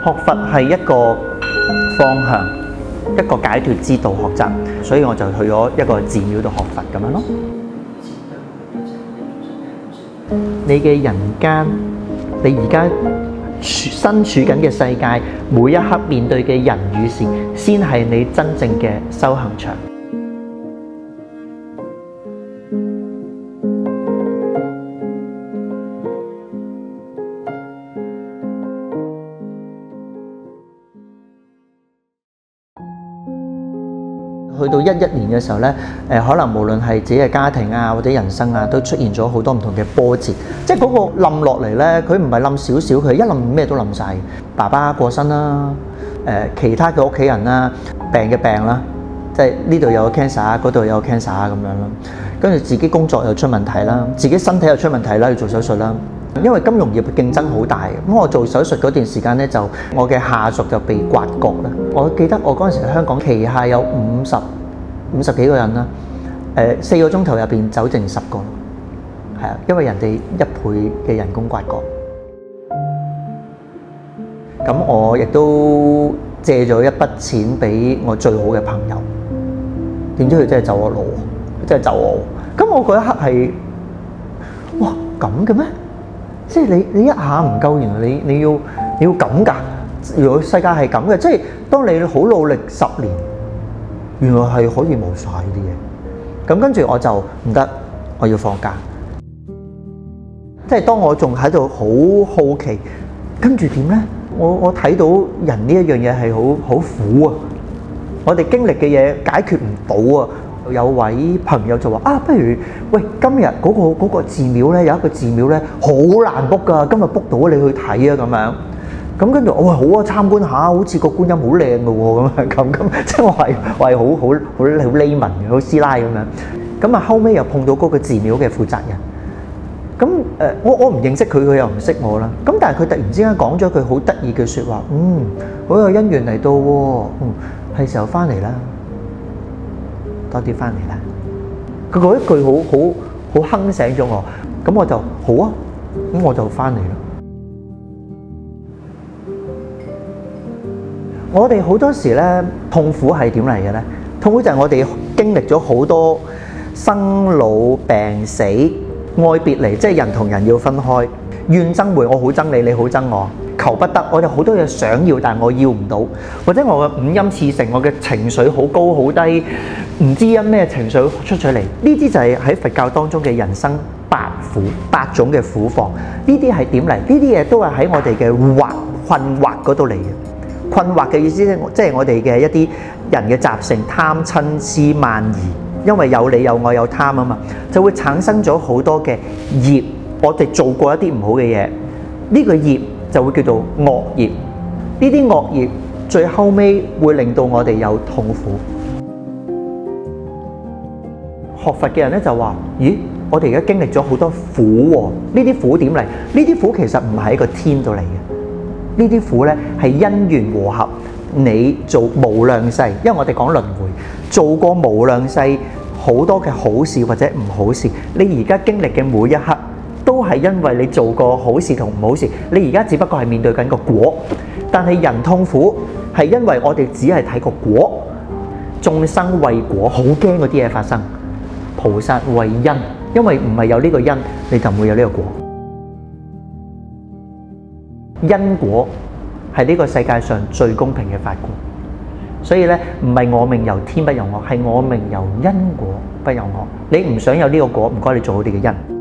學佛係一個方向，一個解脫之道學習，所以我就去咗一個寺廟度學佛咁樣咯。你嘅人間，你而家身處緊嘅世界，每一刻面對嘅人與事，先係你真正嘅修行場。去到11年嘅時候呢，可能無論係自己嘅家庭啊，或者人生啊，都出現咗好多唔同嘅波折。即係嗰個冧落嚟呢，佢唔係冧少少，佢一冧咩都冧晒。爸爸過身啦，其他嘅屋企人啦，病嘅病啦，即係呢度有 cancer， 嗰度有 cancer 咁樣啦。跟住自己工作又出問題啦，自己身體又出問題啦，要做手術啦。因為金融業競爭好大，咁我做手術嗰段時間呢，就我嘅下屬就被刮角啦。我記得我嗰陣時喺香港旗下有50幾個人啦，4個鐘頭入邊走剩10個，係啊，因為人哋1倍嘅人工刮角。咁我亦都借咗一筆錢俾我最好嘅朋友，點知佢真係走我路，真係走我。咁我嗰一刻係，哇咁嘅咩？即係你一下唔夠，原來你要咁㗎？原來世界係咁嘅，即係當你好努力10年，原來係可以冇晒啲嘢。咁跟住我就唔得，我要放假。即係當我仲喺度好好奇，跟住點咧？我睇到人呢一樣嘢係好苦啊！我哋經歷嘅嘢解決唔到啊！有位朋友就話：啊，不如喂，今日嗰個寺廟咧，有一個寺廟咧，好難 book 㗎，今日 book 到你去睇啊咁樣。咁跟住我話好啊，參觀下，好似個觀音好靚嘅喎，咁即係我係好 layman 嘅，好師奶咁樣。咁啊後尾又碰到嗰個寺廟嘅負責人。咁我唔認識佢，佢又唔識我啦。咁但係佢突然之間講咗句好得意嘅説話，好有姻緣嚟到喎，係時候翻嚟啦。多啲翻嚟啦！佢嗰一句好哼醒咗我，咁我就好啊，咁我就翻嚟啦。我哋好多時咧痛苦係點嚟嘅咧？痛苦就係我哋經歷咗好多生老病死、愛別離，即係人同人要分開，怨憎會，我好憎你，你好憎我。求不得，我有好多嘢想要，但係我要唔到，或者我嘅五陰熾盛，我嘅情緒好高好低，唔知因咩情緒出咗嚟。呢啲就係喺佛教當中嘅人生8種嘅苦況。呢啲係點嚟？呢啲嘢都係喺我哋嘅困惑嗰度嚟嘅。困惑嘅意思咧，即係我哋嘅一啲人嘅習性，貪嗔痴慢疑，因為有你有我有貪啊嘛，就會產生咗好多嘅業。我哋做過一啲唔好嘅嘢，呢個業就會叫做惡業，呢啲惡業最後尾會令到我哋有痛苦。學佛嘅人咧就話：咦，我哋而家經歷咗好多苦喎，呢啲苦點嚟？呢啲苦其實唔係喺個天度嚟嘅，呢啲苦咧係因緣和合，你做無量世，因為我哋講輪迴，做過無量世好多嘅好事或者唔好事，你而家經歷嘅每一刻，都係因為你做過好事同唔好事，你而家只不過係面對緊個果，但係人痛苦係因為我哋只係睇個果，眾生為果，好驚嗰啲嘢發生，菩薩為因，因為唔係有呢個因，你就唔會有呢個果。因果係呢個世界上最公平嘅法官，所以咧唔係我命由天不由我，係我命由因果不由我。你唔想有呢個果，唔該你做好你嘅因。